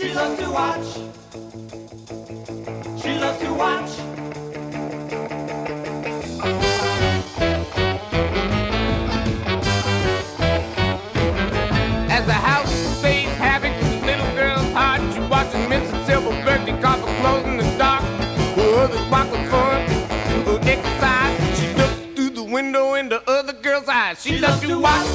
She loves to watch. She loves to watch. As the house stays having little girl's heart, she watching Mrs. Silverberg, copper clothes in the dark. Her other walking for exercise. She looks through the window in the other girl's eyes. She loves to watch.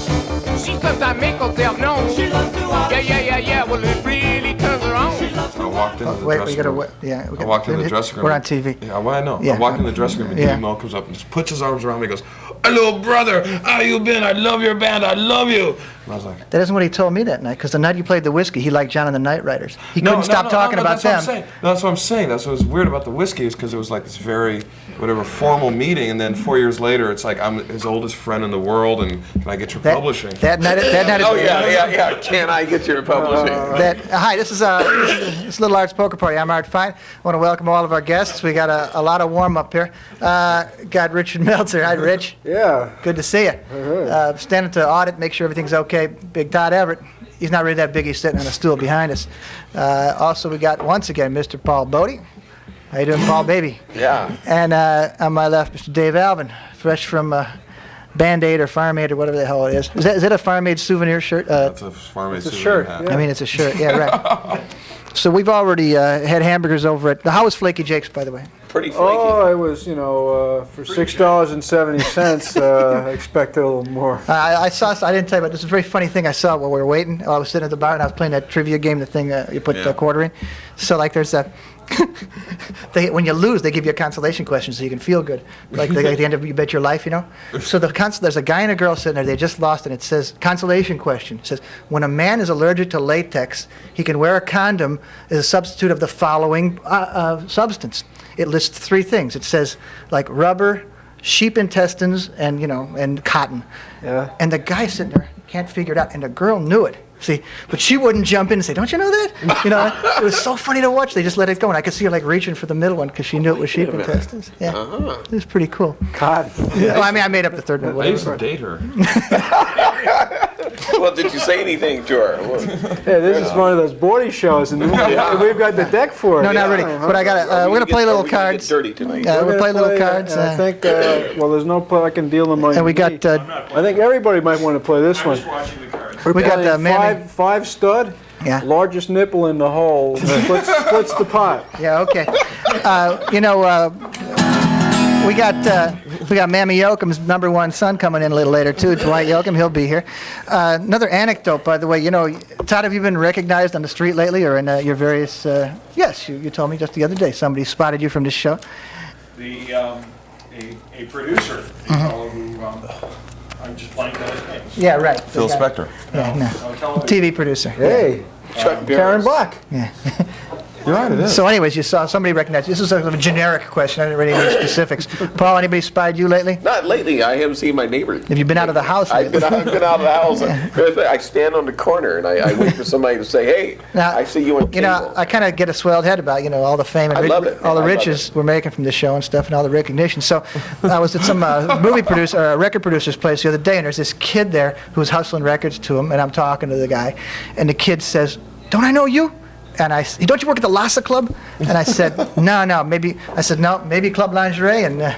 She sometimes make herself known. She loves to watch. Yeah. Well, it really turns her on. She loves to I walked in the Wait, dressing we gotta room. wait. Yeah, I walked in the dressing room. We're on TV. Yeah, well, I know. Yeah. I walked in the dressing room and Yeah. Dave Mel comes up and just puts his arms around me and goes, "Hello, brother. How you been? I love your band. I love you." And I was like, That isn't what he told me that night, because the night you played the whiskey, he liked John and the Night Riders. He couldn't stop talking about that's what I'm them. saying. No, that's what I'm saying. That's what was weird about the whiskey is because it was like this very, whatever, formal meeting, and then 4 years later, it's like I'm his oldest friend in the world, and can I get your publishing? That night. Oh yeah. Can I get your publishing? Hi, this is Little Arts Poker Party. I'm Art Fein. I want to welcome all of our guests. We got a lot of warm up here. Got Richard Meltzer. Hi, Rich. Yeah. Good to see you. Standing to audit, make sure everything's okay. Big Todd Everett. He's not really that big. He's sitting on a stool behind us. Also, we got once again Mr. Paul Bodie. How you doing, Paul, baby? Yeah. And on my left, Mr. Dave Alvin, fresh from Band-Aid or Farm Aid or whatever the hell it is. Is that a Farm Aid souvenir shirt? That's a farm It's a shirt. hat. Yeah. I mean, it's a shirt. Yeah, right. So we've already had hamburgers over at. How was Flaky Jake's, by the way? Pretty flaky. Oh, it was, for $6.70. I expected a little more. I saw. I didn't tell you, but this is a very funny thing I saw while we were waiting. I was sitting at the bar and I was playing that trivia game, the thing you put the quarter in. So like, there's a. When you lose, they give you a consolation question so you can feel good. Like at the end of You Bet Your Life, So there's a guy and a girl sitting there. They just lost, and it says consolation question. It says, when a man is allergic to latex, he can wear a condom as a substitute of the following substance. It lists three things. It says like rubber, sheep intestines, and cotton. Yeah. And the guy sitting there can't figure it out, and the girl knew it. See, but she wouldn't jump in and say, "Don't you know that?" It was so funny to watch. They just let it go, and I could see her like reaching for the middle one because she knew it was sheep intestines. Yeah, It was pretty cool. God. Well, I mean, I made up the third one. I used to date her. Well, did you say anything to her? Hey, this is one of those boarding shows, and we've got the deck for it. No, not really. But I got. We're gonna play little cards. Dirty tonight. We'll play little cards. I think. There's no play I can deal them on. And we got. I think everybody might want to play this one. watching the cards. We got Mammy. five stud. Yeah. Largest nipple in the hole. Splits the pot. Yeah. Okay. We got Mammy Yoakam's #1 son coming in a little later too. Dwight Yoakam, he'll be here. Another anecdote, by the way. Todd, have you been recognized on the street lately, or in your various? Yes, you told me just the other day somebody spotted you from this show. A producer, a fellow who I'm just blanked out his name. Yeah, right. Phil Spector. Yeah, no. Television. TV producer. Hey, Chuck Karen Black. Yeah. You're right, it is. So, anyways, you saw somebody recognized. This is a generic question. I didn't really need specifics. Paul, anybody spied you lately? Not lately. I haven't seen my neighbors. Have you been out of the house I've lately? been out of the house. I stand on the corner and I wait for somebody to say, "Hey, Now, I see you on cable." I kind of get a swelled head about all the fame and I love it. all the I love riches it. we're making from this show and stuff, and all the recognition. So, I was at some movie producer or record producer's place the other day, and there's this kid there who's hustling records to him, and I'm talking to the guy, and the kid says, "Don't I know you?" And I said, "Don't you work at the Lhasa Club?" And I said, No, maybe." I said, "No, maybe Club Lingerie and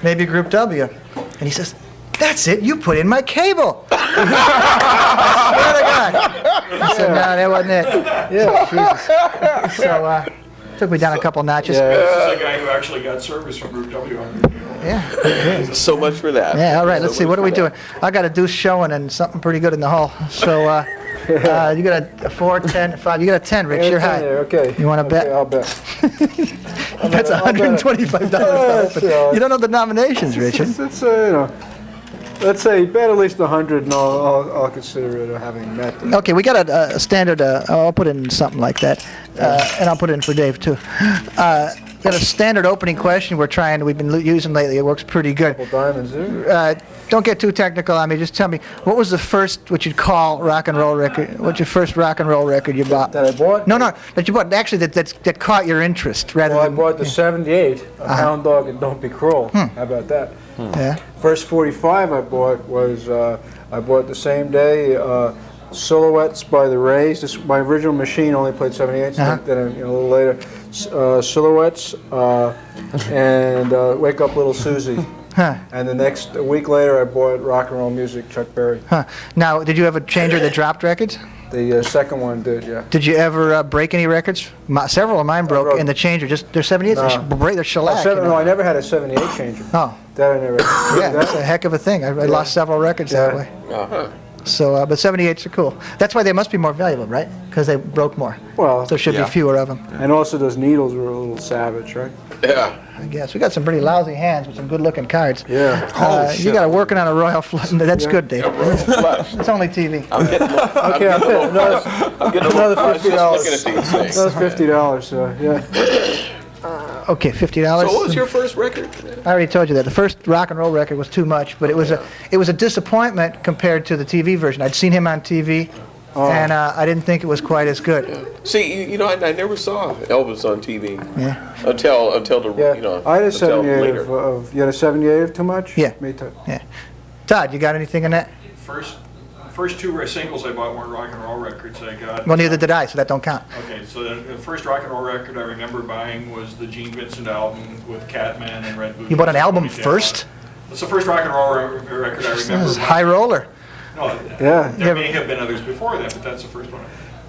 maybe Group W." And he says, "That's it. You put in my cable." I swear to God. I said, "No, that wasn't it." Yeah, Jesus. So took me down a couple notches. Yeah. This is a guy who actually got service from Group W on your Yeah. So much for that. Yeah. All right. Let's So see. much What are we for doing? I got a deuce showing and something pretty good in the hole. So. You got a 4, 10, 5. You got a 10, Rich. You're high. Okay. You want to bet? Okay, I'll bet. That's $125 to open. You don't know the nominations, Richard. It's let's say bet at least 100, and I'll consider it having met. Okay, we got a standard. I'll put in something like that, and I'll put it in for Dave too. Got a standard opening question we've been using lately. It works pretty good. Couple diamonds there. Don't get too technical on me. Just tell me, what was the first, what you'd call rock and roll record? What's your first rock and roll record you bought? That I bought? No, that you bought. Actually, that caught your interest rather Well, I than. bought the '78, a Hound Dog and Don't Be Cruel. How about that? Yeah. First 45 I bought was I bought the same day Silhouettes by the Rays. My original machine only played 78s. Then a little later, Silhouettes and Wake Up Little Susie. And a week later, I bought Rock and Roll Music, Chuck Berry. Now, did you have a changer that dropped records? The second one did, yeah. Did you ever break any records? Several of mine broke in the changer. They're 78s. They're shellac. No, I never had a 78 changer. Oh. That I never had. Yeah, that's a heck of a thing. I lost several records that way. So, but 78s are cool. That's why they must be more valuable, right? Because they broke more. Well, there should be fewer of them. And also those needles were a little savage, right? Yeah. I guess. We got some pretty lousy hands with some good-looking cards. Yeah. You got to working on a royal flush. That's good, Dave. It's only TV. I'm getting Another $50. looking at these things. Another $50, so yeah. Okay, $50. So what was your first record? I already told you that. The first rock and roll record was too much, but it was a disappointment compared to the TV version. I'd seen him on TV, and I didn't think it was quite as good. See, I never saw Elvis on TV. Yeah. Until the I had a until 78 later. you had a 78 of Too Much? Yeah. Me too. Yeah. Todd, you got anything in that? First two singles I bought weren't rock and roll records. I got. Well, neither did I, so that don't count. Okay, so the first rock and roll record I remember buying was the Gene Vincent album with Catman and Red Boots. You bought an album Down. first? That's the first rock and roll record I This remember. is high roller. No, Yeah. there may have been others before that, but that's the first one.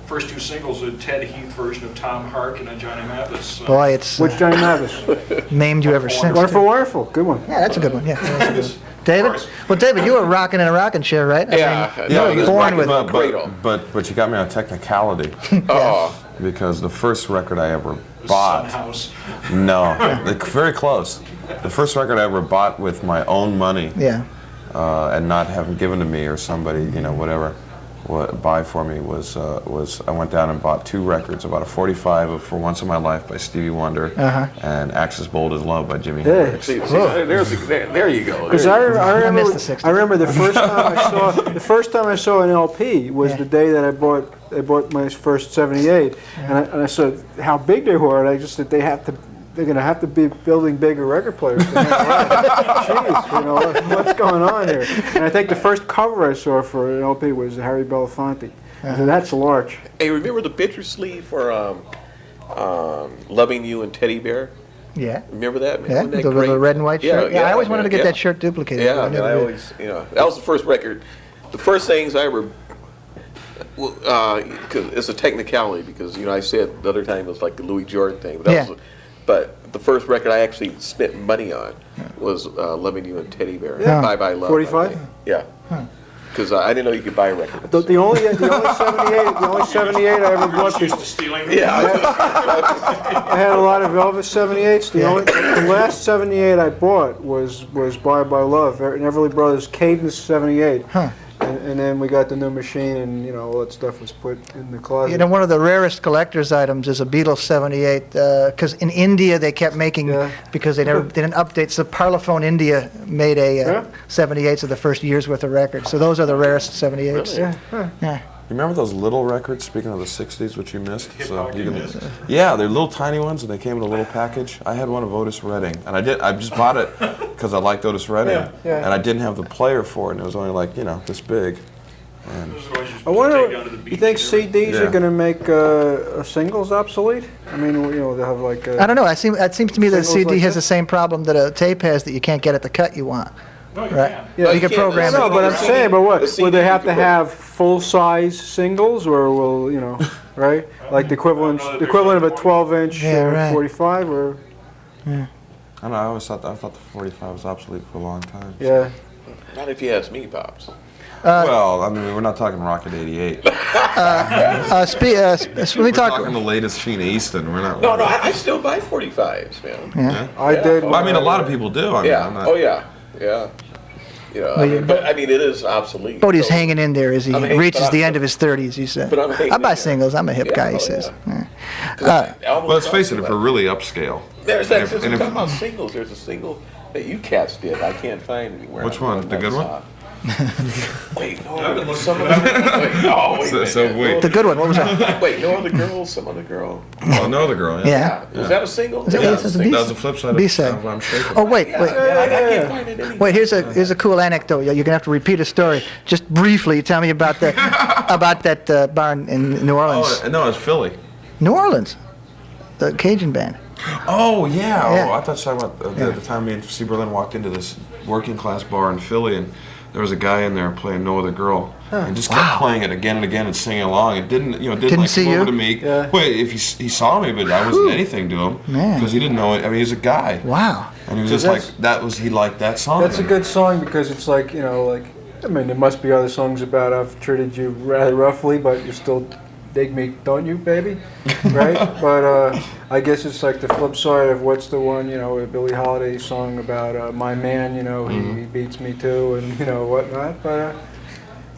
First two singles, a Ted Heath version of Tom Hark and a Johnny Mathis. Boy, it's Which Johnny Mathis? maimed you ever since. Wonderful, Wonderful. Good one. Yeah, that's a good one. Yeah. That's a good one. David? Well, David, you were rocking in a rocking chair, right? Yeah. You were he was born rocking with the cradle. But you got me on technicality Oh. because the first record I ever The bought. Sun House. No, very close. The first record I ever bought with my own money. Yeah. And not having given to me or somebody, whatever, buy for me was I went down and bought two records, about a 45 of For Once in My Life by Stevie Wonder and Axis Bold as Love by Jimi Hendrix. See, there you go. Because I remember, missed the 60s. I remember the first time I saw an LP was the day that I bought my first 78, and I saw how big they were, and I just said they're going to have to be building bigger record players. Jeez, what's going on here? And I think the first cover I saw for an LP was Harry Belafonte. I said, that's large. Hey, remember the picture sleeve for Loving You and Teddy Bear? Yeah. Remember that? Yeah, Wasn't that the great? red and white shirt. Yeah, I always wanted to get that shirt duplicated. Yeah, but I and never I did. always, that was the first record. The first things I ever, cause it's a technicality because, I said the other time it was like the Louis Jordan thing. But the first record I actually spent money on was Loving You and Teddy Bear. Yeah. Bye Bye Love. 45? Yeah. Because I didn't know you could buy records. The only 78 I ever bought. Used to stealing. Yeah. I had a lot of Elvis 78s. The last 78 I bought was Bye Bye Love, Everly Brothers Cadence 78. And then we got the new machine, and all that stuff was put in the closet. One of the rarest collector's items is a Beatles 78, because in India they kept making, because they didn't update, so Parlophone India made a 78s of the first year's worth of records. So those are the rarest 78s. Yeah. You remember those little records, speaking of the 60s, which you missed? Hip-hop discs. Yeah, they're little tiny ones, and they came in a little package. I had one of Otis Redding, and I just bought it because I liked Otis Redding, and I didn't have the player for it, and it was only like, this big. And This is what you're I supposed to take down to wonder, the you beach think area. CDs Yeah. are going to make singles obsolete? I mean, they'll have like I don't know. It seems to me that a Singles CD like has this? the same problem that a tape has, that you can't get at the cut you want. No, you Right. can't. Yeah, you you can can't. program No, it. but I'm saying, but what? The Will they CD have you to can have full-size singles, or will, right? Like the equivalent of a 12-inch Yeah, right. 45, or I don't know, I thought the 45 was obsolete for a long time. yeah. Not if you ask me, Pops. Well, I mean, we're not talking Rocket 88. Let me We're talk. talking the latest Sheena Easton. We're not. No, I still buy 45s, man. Yeah? I did. Well, I mean, a lot of people do. I mean, Yeah. I'm not, Oh, yeah. Yeah. But I mean, it is obsolete. Bodie's So- hanging in there as he I'm hanging- reaches but the I'm- end of his 30s, he said. but I'm hanging I buy in there. singles. I'm a hip Yeah, guy, he oh, says. yeah. Well, let's face it, if we're really upscale. There's that. And Since if- we're talking about singles, there's a single that you cats did. I can't find anywhere. Which I'm one? going The good nuts one? off. Wait, no, I've been looking some for other, that. wait, no, wait, a minute. So wait. The good one. What was that? Wait, no other girl, some other girl. Oh, no, the girl. Yeah. Was that a single? Is it- Yeah, is this a That B- was the flip side B-side. of I'm Shaking. Oh wait. yeah, I can't find it anywhere. Wait, here's a cool anecdote. You're gonna have to repeat a story. Just briefly, tell me about that bar in New Orleans. Oh, no, it's Philly. New Orleans, the Cajun band. Oh, yeah. Yeah. Oh, I thought you were talking about the time me and Steve Berlin walked into this working class bar in Philly, and there was a guy in there playing No Other Girl, and just kept playing it again and again and singing along. It didn't like see come over you? to me. Yeah. Wait, if he saw me, but I wasn't anything to him Man. because he didn't know it. I mean, he's a guy, Wow. and he was So just like he liked that song. That's a good song because it's like, I mean, there must be other songs about I've treated you rather roughly, but you still dig me, don't you, baby? Right? But I guess it's like the flip side of what's the one, a Billie Holiday song about my man, he beats me too, and, whatnot. But,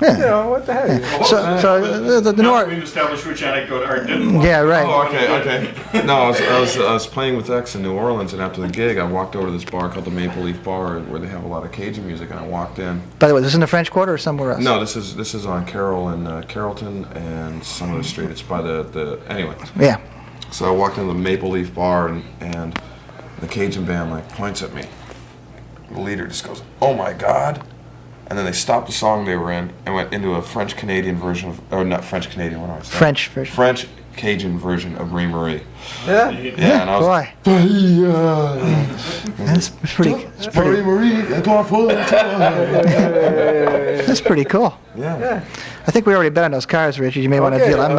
Yeah. what the heck? So the Now Nor. we've established which anecdote Art didn't want. Yeah, right. Oh, okay. No, I was playing with X in New Orleans, and after the gig, I walked over to this bar called the Maple Leaf Bar, where they have a lot of Cajun music, and I walked in. By the way, this is in the French Quarter or somewhere else? No, this is on Carroll and Carrollton and some other street. It's by the anyway. Yeah. So I walked into the Maple Leaf Bar, and the Cajun band points at me. The leader just goes, "Oh my God!" And then they stopped the song they were in and went into a French Canadian version of, or not French Canadian, what am I saying? French version. French Cajun version of Ray Marie. Yeah? Yeah, and I was Boy, that's pretty. That's pretty cool. Yeah. I think we already bet on those cars, Richard. You may want to Okay, deal. I'm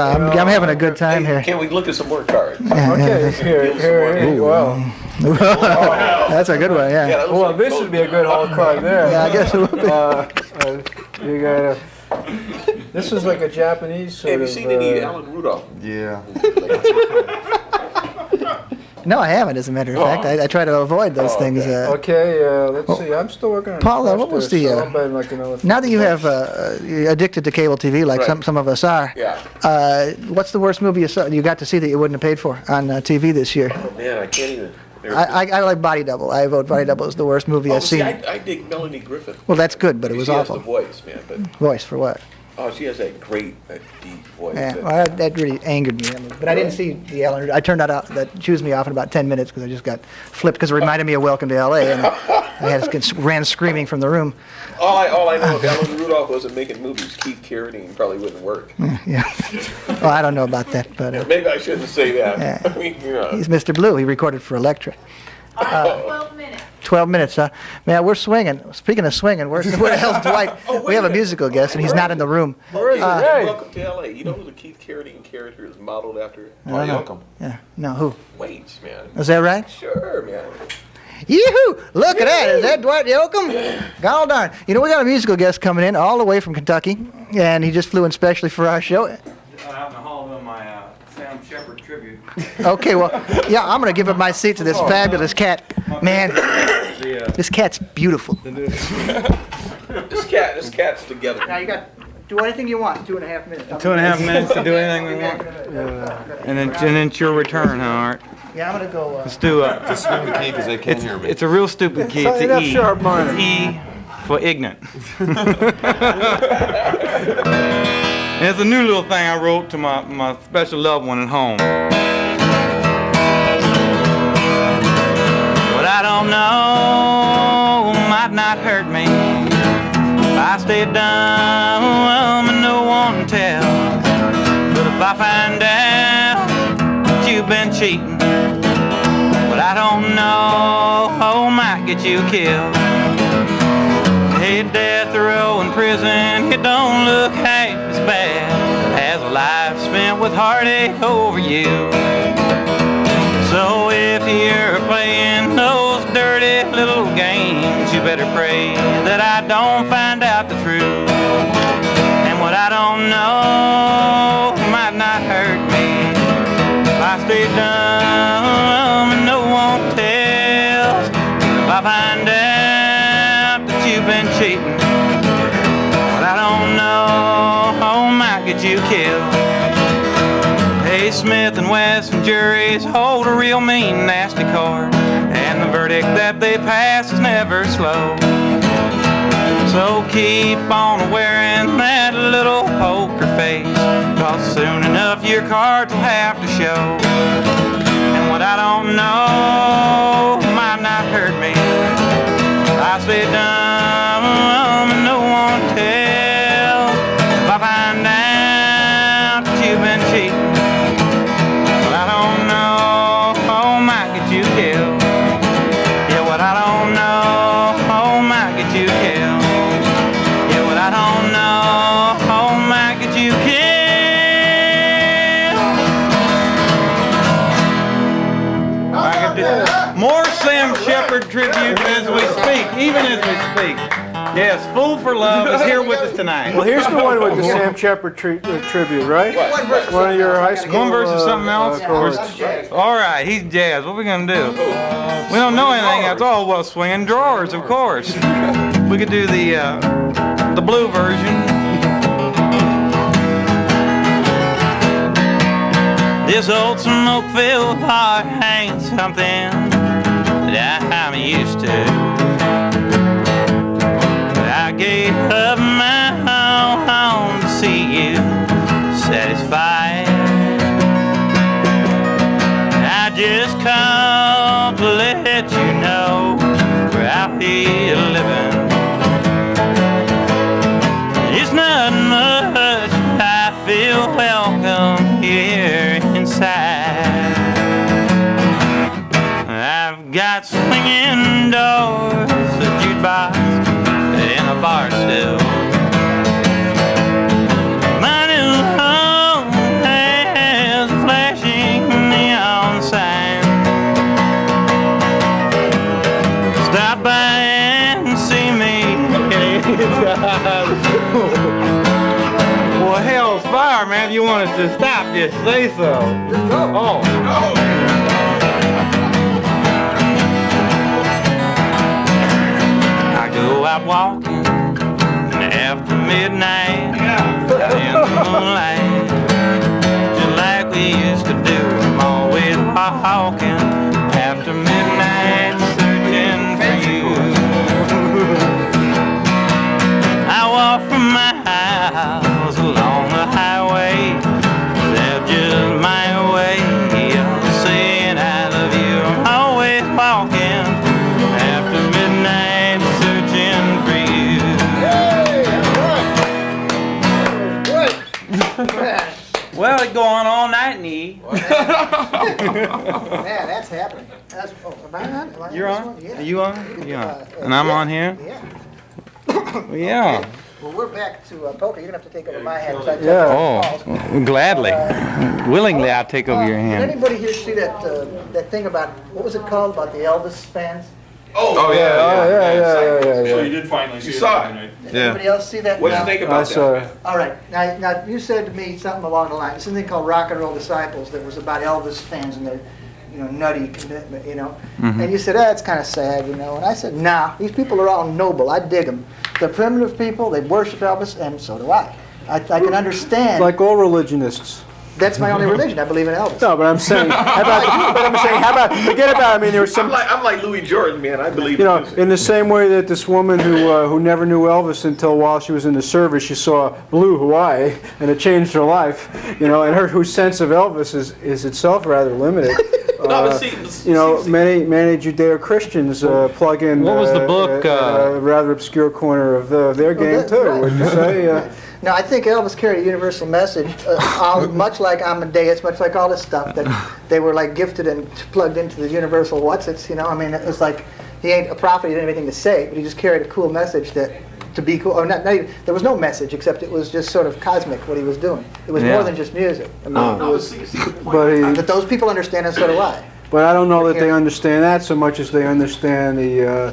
having a good time Hey, here. can we look at some more cards? Okay, here. Well, That's a good one. Yeah, Yeah. that looks well, like this both would be a good whole card there. Yeah, I guess it would be. You gotta. This is like a Japanese sort Have you of. seen any Alan Rudolph? Yeah. No, I haven't. As a matter of fact, I try to avoid those things. Okay, let's see. I'm still working on. Paul, the what was first, the, so I'll bet like another Now that you 50 have bucks. you're addicted to cable TV, like Right. some of us are. Yeah. What's the worst movie you got to see that you wouldn't have paid for on TV this year? Oh, man, I can't even. I like Body Double. I vote Body Double is the worst movie Oh, I've see, seen. I dig Melanie Griffith. Well, that's good, but it was She has awful. the voice, man. But Voice for what? she has that great, deep voice. Yeah, well, that really angered me. But I didn't see the Ellen. I turned that chews me off in about 10 minutes because I just got flipped because it reminded me of Welcome to L.A. and I ran screaming from the room. All I know, if Alan Rudolph wasn't making movies, Keith Carradine probably wouldn't work. Yeah. Well, I don't know about that, but Maybe I shouldn't say that. Yeah. I mean, he's Mr. Blue. He recorded for Elektra. 12 minutes. 12 minutes, huh? Man, we're swinging. Speaking of swinging, where the hell's Dwight? We have a musical guest, and he's not in the room. Where is it? Hey. Welcome to L.A. You know who the Keith Carradine character is modeled after? Dwight Yoakam. Yeah. No, who? Waits, man. Is that right? Sure, man. Yoo-hoo! Look at that. Is that Dwight Yoakam? God darn. You know, we got a musical guest coming in all the way from Kentucky, and he just flew in specially for our show. Out in the hall doing my Sam Shepard tribute. Okay, well, yeah, I'm going to give up my seat to this fabulous cat. Man, this cat's beautiful. This cat's together. Now, you got, do anything you want, 2.5 minutes. 2.5 minutes to do anything we want. And then it's your return, huh, Art? Yeah, I'm going to go. Let's do Just swing the key because they can't hear me. It's a real stupid key. It's Sign an up, E. sharp minor. It's E for ignorant. And it's a new little thing I wrote to my special loved one at home. What I don't know might not hurt me. If I stay dumb and no one tells. But if I find out that you've been cheating, what I don't know might get you killed. Hey, death row in prison, it don't look half as bad as a life spent with heartache over you. So if you're playing those dirty little games, you better pray that I don't find out the truth. And what I don't know might not hurt me if I stay dumb and no one tells. If I find out that you've been cheating, what I don't know might get you killed. Hey, Smith and Wesson juries hold a real mean, nasty card, and the verdict that they pass is never slow. So keep on wearing that little poker face, 'cause soon enough your cards will have to show. And what I don't know might not hurt me. I say dumb and no one tells. If I find out that you've been cheating, what I don't know might get you killed. Yeah, what I don't know might get you killed. Yeah, what I don't know might get you killed. More Sam Shepard tribute as we speak, even as we speak. Yes, Fool for Love is here with us tonight. Well, here's the one with the Sam Shepard tribute, right? One of your high school. One versus something else? All right, he's jazz. What are we going to do? We don't know anything. That's all well swinging drawers, of course. We could do the blue version. This old smoke-filled bar ain't something that I'm used to. I gave up my home to see you satisfied. I just called to let you know we're out here living. It's not much, but I feel welcome here inside. I've got swinging doors, a jukebox, and a bar stool. My new home has a flashing neon sign. Stop by and see me. Well, hell's fire, man. If you want us to stop, just say so. Oh. I go out walking after midnight in the moonlight, just like we used to do. I'm always walking after midnight, searching for you. I walk from my house along the highway, that's just my way of saying I love you. I'm always walking after midnight, searching for you. Well, it's going all night, Nee. Man, that's happening. Am I on? You're on? Yeah. Are you on? You're on. And I'm on here? Yeah. Well, yeah. Well, we're back to poker. You're going to have to take over my hand. Oh, gladly. Willingly, I'll take over your Did hand. anybody here see that thing about, what was it called, about the Elvis fans? Oh, yeah. So you did finally see it. saw it. tonight. Did anybody else see that? What do you No? think I about saw that? it. All right. Now, you said to me something along the lines, something called Rock and Roll Disciples that was about Elvis fans and their, nutty commitment, And you said, it's kind of sad, And I said, nah, these people are all noble. I dig them. They're primitive people. They worship Elvis, and so do I. I can understand. Like all religionists. That's my only religion. I believe in Elvis. No, but I'm saying, forget about, there was some, I'm like Louis Jordan, man. I believe in the same way that this woman who never knew Elvis until while she was in the service, she saw blue Hawaii, and it changed her life, and whose sense of Elvis is itself rather limited. Many Judeo-Christians plug in. What was the book? A rather obscure corner of their game too. Right. Wouldn't you say? No, I think Elvis carried a universal message, much like Amadeus, much like all this stuff, that they were like gifted and plugged into the universal what's-its, It was like, he ain't a prophet, he didn't have anything to say, but he just carried a cool message to be cool. Or not even, there was no message, except it was just sort of cosmic what he was doing. It was more than just music. It was, but those people understand, and so do I. But I don't know that they understand that so much as they understand the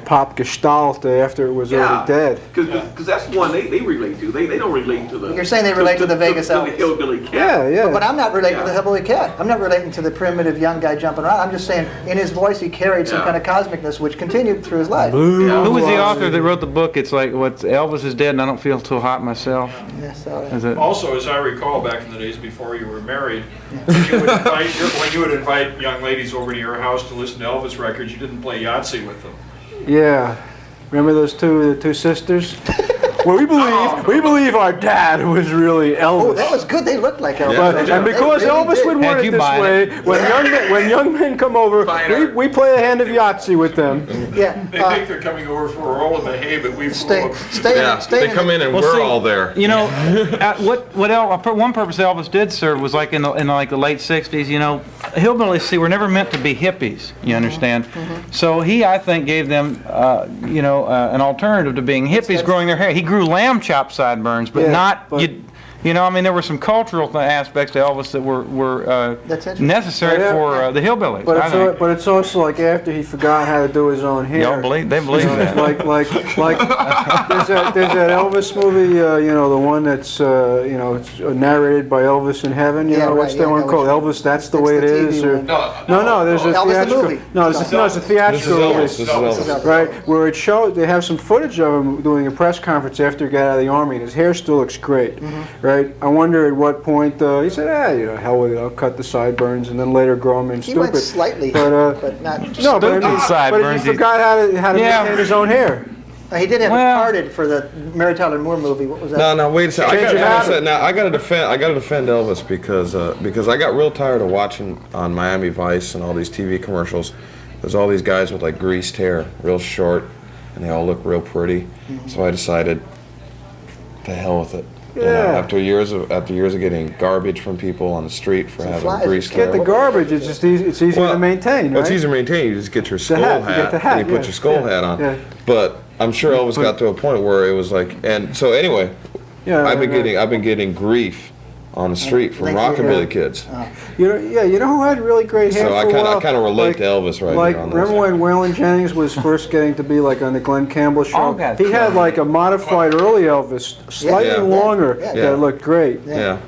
pop gestalt after it was already dead. Because that's the one they relate to. They don't relate to the. You're saying they relate to the Vegas to the Elvis. hillbilly cat. Yeah. But I'm not relating to the hillbilly cat. I'm not relating to the primitive young guy jumping around. I'm just saying, in his voice, he carried some kind of cosmicness, which continued through his life. Who was the author that wrote the book? It's like, Elvis is dead and I don't feel too hot myself. Yeah, so, Is it? Also, as I recall, back in the days before you were married, when you would invite young ladies over to your house to listen to Elvis records, you didn't play Yahtzee with them. Yeah. Remember those the two sisters? Well, we believe our dad was really Elvis. Oh, that was good. They looked like Elvis. And because They really Elvis did. would want it this way, when young men come over, we play a hand of Yahtzee with them. Yeah. They think they're coming over for a roll in the hay, but we Stay They come in and Well, we're see, all there. You know, one purpose Elvis did serve was like in like the late '60s. You know, hillbillies were never meant to be hippies. You understand? So he, I think, gave them an alternative to being hippies growing their hair. He grew lamb chop sideburns, but you know, I mean, there were some cultural aspects to Elvis that were necessary for the hillbillies. But it's also like after he forgot how to do his own hair. They believe that. Like there's that Elvis movie, the one that's it's narrated by Elvis in Heaven. What's that one called? Elvis, That's the Way It Is. Or, no, there's a Elvis theatrical. the movie. No, it's a theatrical. This is Elvis. Right, where it shows they have some footage of him doing a press conference after he got out of the army, and his hair still looks great. Right, I wonder at what point he said, hell with it, I'll cut the sideburns and then later grow them in He stupid. went slightly, but not. No, but he forgot how to maintain his own hair. He did have it parted for the Mary Tyler Moore movie. What was that? No, wait a second. Change your habit. I got to defend Elvis because I got real tired of watching on Miami Vice and all these TV commercials. There's all these guys with like greased hair, real short, and they all look real pretty. So I decided, to hell with it. Yeah. You know, after years of getting garbage from people on the street for having greased hair. Get the garbage. It's just it's easier to maintain. Well, it's right? easier to maintain. You just get your skull hat. You get the hat, and you put your skull hat on. Yeah. But I'm sure Elvis got to a point where it was like, and so anyway, I've been getting grief on the street from rockabilly kids. You know who had really great hair So I kind of relate to Elvis right like, here on remember when Waylon Jennings was first getting to be like on the Glenn Campbell show? He had like a modified early Elvis, slightly longer, that looked great. Yeah.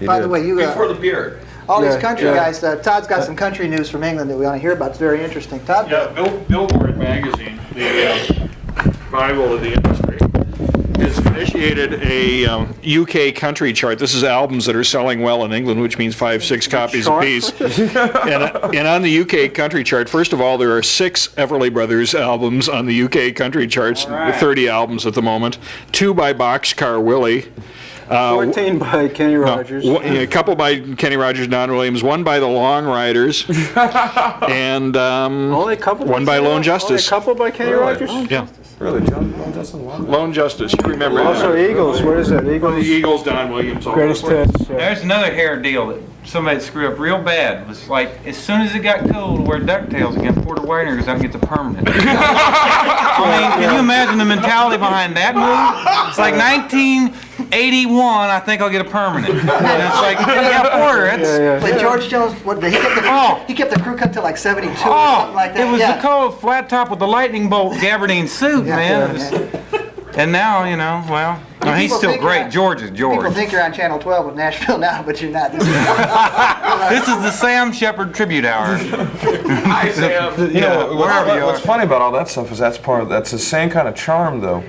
By the way, before the beard. all these country guys. Todd's got some country news from England that we want to hear about. It's very interesting. Todd? Yeah, Billboard magazine, the Bible of the industry, has initiated a UK country chart. This is albums that are selling well in England, which means 5-6 copies apiece. And on the UK country chart, first of all, there are 6 Everly Brothers albums on the UK country charts, 30 albums at the moment, 2 by Boxcar Willie. 14 by Kenny Rogers. A couple by Kenny Rogers, Don Williams, 1 by the Long Riders, and Only a couple. 1 by Lone Justice. Only a couple by Kenny Rogers. Yeah. Really, John Justin Long? Lone Justice, you remember Also that. Eagles. What is that? The Eagles. Eagles, Don Williams. all Greatest those. hits. Yeah. There's another hair deal that somebody screwed up real bad. It was like, as soon as it got cool to wear ducktails again, Porter Wagner goes out and gets a permanent. I mean, can you imagine the mentality behind that move? It's like 1981, I think I'll get a permanent. And it's like, yeah, Porter, it's... Like George Jones, he kept the crew cut to like 72 or something like that. It was the cold flat top with the lightning bolt gabardine suit, man. And now, no, he's still great. George is George. People think you're on Channel 12 with Nashville now, but you're not. This is the Sam Shepard tribute hour. Hi, Sam. What's funny about all that stuff is that's the same kind of charm though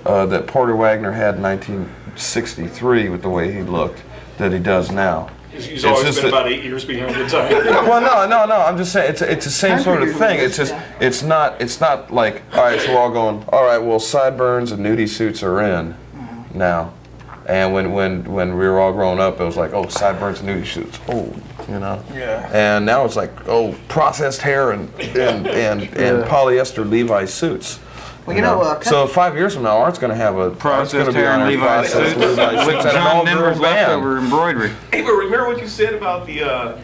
that Porter Wagner had in 1963 with the way he looked that he does now. He's always been about 8 years behind the time. Well, no. I'm just saying it's the same sort of thing. It's just it's not like all right, so we're all going all right. Well, sideburns and nudie suits are in now, and when we were all growing up, it was like oh, sideburns and nudie suits. Oh, Yeah. And now it's like oh, processed hair and polyester Levi's suits. Well, so 5 years from now, Art's going to have a processed hair and Levi's suits with John Denver's leftover embroidery. Hey, but remember what you said about the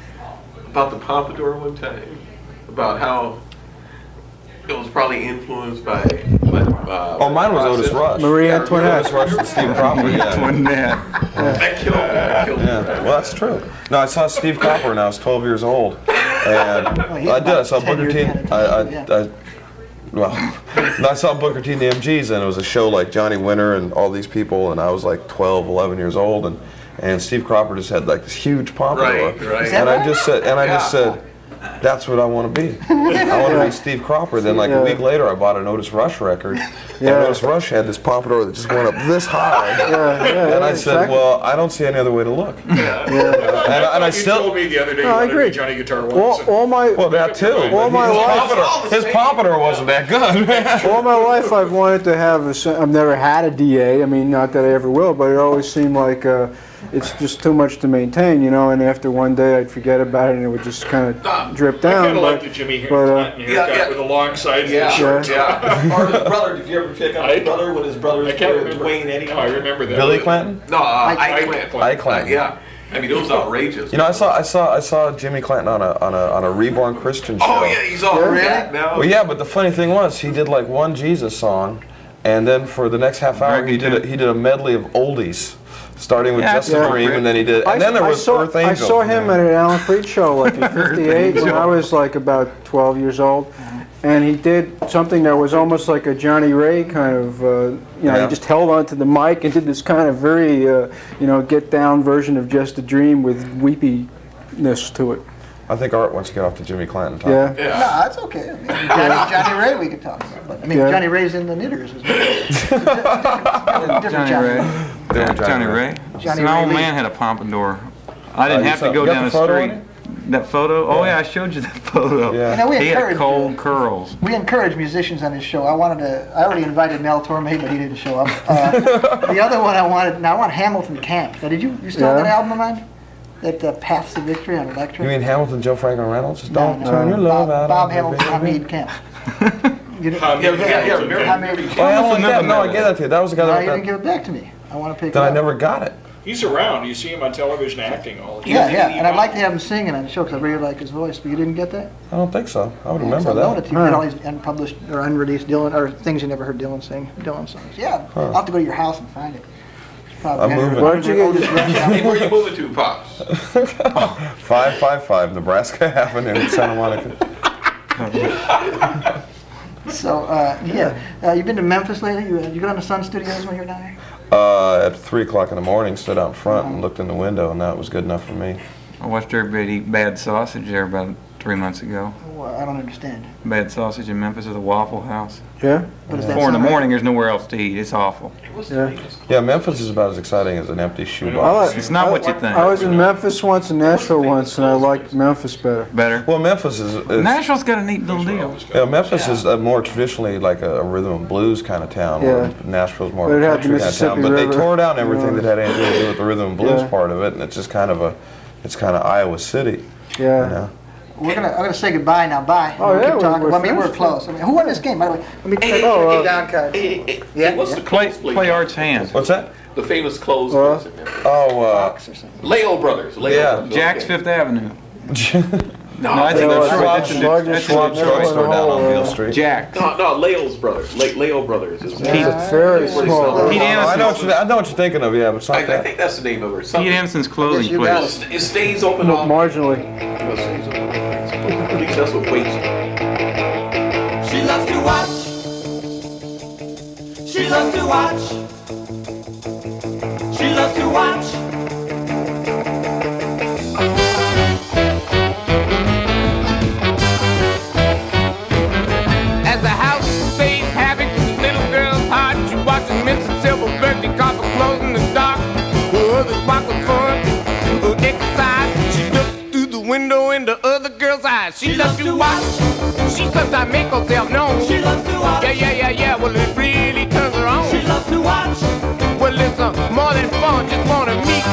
pompadour one time? About how it was probably influenced by mine was Otis Rush. Marie Antoinette. Otis Rush and Steve Cropper. That killed me. Yeah, well, that's true. No, I saw Steve Cropper when I was 12 years old. And I saw Booker T. I saw Booker T and the MGs, and it was a show like Johnny Winter and all these people, and I was like 12, 11 years old, and Steve Cropper just had like this huge pompadour. Right. And I just said, That's what I want to be. I want to be Steve Cropper. Then, like a week later, I bought an Otis Rush record. And Otis Rush had this pompadour that just went up this high. And I said, well, I don't see any other way to look. And I still. You told me the other day No, I agree. Johnny Guitar was. Well, that too. All my life, His pompadour wasn't that good. all my life, I've wanted to have I've never had a DA. I mean, not that I ever will, but it always seemed like it's just too much to maintain, And after one day, I'd forget about it, and it would just kind of drip down. I kind of like the Jimmy Clinton haircut with the long sides and the short top. Or his brother. Did you ever pick up his brother when his brother was Dwayne Eddie? No, I remember that. Billy Clanton? No, Ike Clanton. Ike Clanton. Yeah. I mean, it was outrageous. I saw Jimmy Clanton on a Reborn Christian show. Oh yeah, he's all fat now. Well, yeah, but the funny thing was, he did like one Jesus song, and then for the next half hour, he did a medley of oldies, starting with Just a Dream, and then he did, and then there was Earth Angel. I saw him at an Alan Freed show like in '58 when I was like about 12 years old, and he did something that was almost like a Johnny Ray kind of, he just held onto the mic and did this kind of very, get down version of Just a Dream with weepiness to it. I think Art wants to get off to Jimmy Clanton. Tom. Yeah. No, that's okay. I mean, Johnny Ray we could talk about. But, Johnny Ray's in the Knitters as well. Different Johnny Ray. My old man had a pompadour. I didn't have to go down the street. That photo? Oh yeah, I showed you that photo. Yeah. We He had encourage cold curls. We encourage musicians on his show. I already invited Mel Torme, but he didn't show up. The other one I want Hamilton Camp. Now, you still have that album of mine? That Paths to Victory on Electric? You mean Hamilton, Joe Franklin Reynolds? No, Don't turn your love out Bob on me, Hamilton, baby. Hamid Camp. No, I get that to you. That was the guy No, that. you didn't give it back to me. I want to pick it Then up. I never got it. He's around. You see him on television acting all the time. Yeah, and I'd like to have him singing on the show because I really like his voice, but you didn't get that? I don't think so. I would remember So that. noted you get all these unpublished or unreleased Dylan, or things you never heard Dylan sing, Dylan songs. Yeah, I'll have to go to your house and find it. I'm moving. Why don't you get- Hey, where are you moving to, Pops? 555 Nebraska Avenue in Santa Monica. So, you've been to Memphis lately? You go down to Sun Studios when you're down there? At 3 o'clock in the morning, stood out in front and looked in the window, and that was good enough for me. I watched everybody eat bad sausage there about 3 months ago. Well, I don't understand. Bad sausage in Memphis at the Waffle House. Yeah? But is that 4 in the something- morning, there's nowhere else to eat. It's awful. Yeah, Memphis is about as exciting as an empty shoebox. It's not what you think. I was in Memphis once and Nashville once, and I liked Memphis better. Better. Well, Memphis is Nashville's got a neat little deal. Memphis is more traditionally like a rhythm and blues kind of town. Yeah. Where Nashville's more But of it a had the country kind of town. Mississippi But they River. tore down everything that had anything to do with the rhythm and blues Yeah. part of it, and it's just kind of Iowa City. Yeah. You know? I'm gonna say goodbye now. Bye. Oh, We'll yeah, keep talking. we're We're finished. close. Who won this game, by the way? Let me check Oh, the down card. Hey, what's the Play clothes Art's hands. What's that? The famous clothes place in Memphis. Fox or something. Leo Brothers. Yeah. Brothers, Jack's okay. Fifth Avenue. No, I think Well, that's it's Schwab's. the largest That's Drugstore down on Beale Street. Jack's. no, Leo's Brothers. Leo Brothers. Is It's very small. Pete I know Anderson's, what you're thinking of, yeah, but it's I not that. think that's the name of it. Pete Something. Anderson's clothing you got place. It stays open all. Marginally. It stays open. At least that's what waits. She loves to watch. She loves to watch. She loves to watch. As the house stays havoc, little girl's hot. She watching Mr. Silver birthday copper closing the dark. Others walk with fun, exercise. She looks through the window in the other girl's eyes. She loves to watch. She sometimes make herself known. She loves to watch. Yeah. Well, it really turns her on. She loves to watch. Well, it's more than fun. Just wanna meet